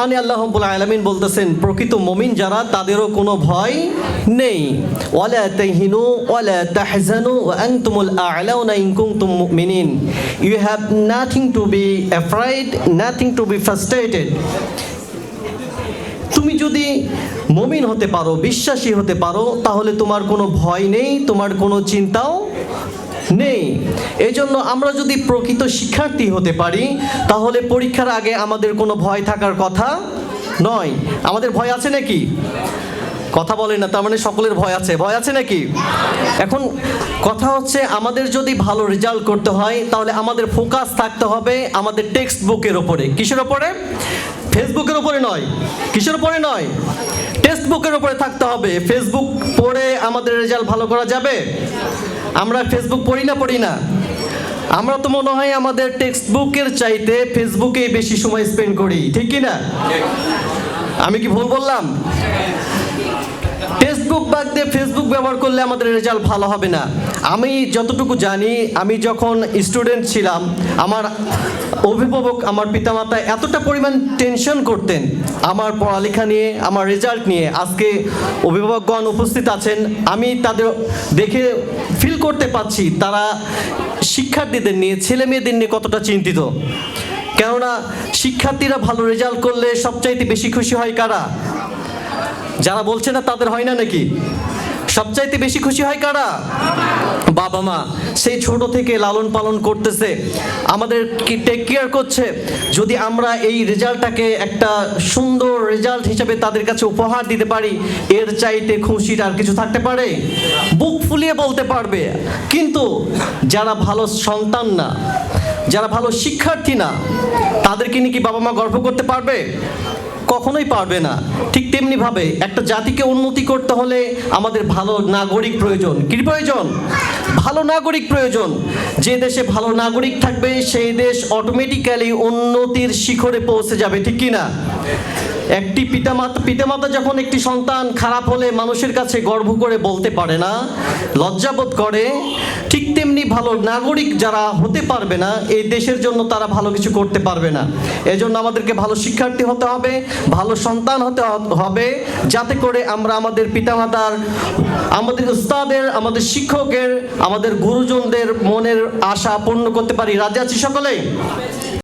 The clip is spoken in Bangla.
আনি আল্লাহ রাব্বুল আলামিন বলতেছেন প্রকৃত মুমিন যারা তাদেরও কোনো ভয় নেই। ওয়ালা তাহিনু ওয়ালা তাহজানু ওয়া আনতুমুল আ'লাউনা ইন কুনতুম মুমিনিন। You have nothing to be afraid, nothing to be frustrated. তুমি যদি মুমিন হতে পারো, বিশ্বাসী হতে পারো, তাহলে তোমার কোনো ভয় নেই, তোমার কোনো চিন্তাও নেই। এই জন্য আমরা যদি প্রকৃত শিক্ষার্থী হতে পারি তাহলে পরীক্ষার আগে আমাদের কোনো ভয় থাকার কথা নয়। আমাদের ভয় আছে নাকি? কথা বলেন না, তার মানে সকলের ভয় আছে। ভয় আছে নাকি? এখন কথা হচ্ছে আমাদের যদি ভালো রেজাল্ট করতে হয় তাহলে আমাদের ফোকাস থাকতে হবে আমাদের টেক্সট বুকের ওপরে। কিসের ওপরে? ফেসবুকের ওপরে নয়। কিসের ওপরে নয়? টেক্সট বুকের ওপরে থাকতে হবে। ফেসবুক পড়ে আমাদের রেজাল্ট ভালো করা যাবে? আমরা ফেসবুক পড়ি না? আমরা তো মনে হয় আমাদের টেক্সট বুকের চাইতে ফেসবুকেই বেশি সময় স্পেন্ড করি, ঠিক কি না? আমি কি ভুল বললাম? টেক্সট বুক বাদ দিয়ে ফেসবুক ব্যবহার করলে আমাদের রেজাল্ট ভালো হবে না। আমি যতটুকু জানি, আমি যখন স্টুডেন্ট ছিলাম আমার অভিভাবক, আমার পিতামাতা এতটা পরিমাণ টেনশন করতেন আমার পড়ালেখা নিয়ে, আমার রেজাল্ট নিয়ে। আজকে অভিভাবকগণ উপস্থিত আছেন, আমি তাদের দেখে ফিল করতে পারছি তারা শিক্ষার্থীদের নিয়ে, ছেলে মেয়েদের নিয়ে কতটা চিন্তিত। কেননা শিক্ষার্থীরা ভালো রেজাল্ট করলে সবচাইতে বেশি খুশি হয় কারা? যারা বলছে না তাদের হয় না নাকি? সবচাইতে বেশি খুশি হয় কারা? বাবা মা। সেই ছোট থেকে লালন পালন করতেছে, আমাদের টেক কেয়ার করছে। যদি আমরা এই রেজাল্টটাকে একটা সুন্দর রেজাল্ট হিসেবে তাদের কাছে উপহার দিতে পারি, এর চাইতে খুশির আর কিছু থাকতে পারে? বুক ফুলিয়ে বলতে পারবে। কিন্তু যারা ভালো সন্তান না, যারা ভালো শিক্ষার্থী না, তাদেরকে নিয়ে কি বাবা মা গর্ব করতে পারবে? কখনোই পারবে না। ঠিক তেমনি ভাবে একটা জাতিকে উন্নতি করতে হলে আমাদের ভালো নাগরিক প্রয়োজন। কি প্রয়োজন? ভালো নাগরিক প্রয়োজন। যে দেশে ভালো নাগরিক থাকবে সেই দেশ অটোমেটিক্যালি উন্নতির শিখরে পৌঁছে যাবে, ঠিক কি না? একটি পিতামাতা যখন একটি সন্তান খারাপ হলে মানুষের কাছে গর্ব করে বলতে পারে না, লজ্জাবোধ করে, ঠিক তেমনি ভালো নাগরিক যারা হতে পারবে না এই দেশের জন্য তারা ভালো কিছু করতে পারবে না। এজন্য আমাদেরকে ভালো শিক্ষার্থী হতে হবে, ভালো সন্তান হতে হবে, যাতে করে আমরা আমাদের পিতামাতার, আমাদের উস্তাদের, আমাদের শিক্ষকের, আমাদের গুরুজনদের মনের আশা পূর্ণ করতে পারি। রাজি আছি সকলে?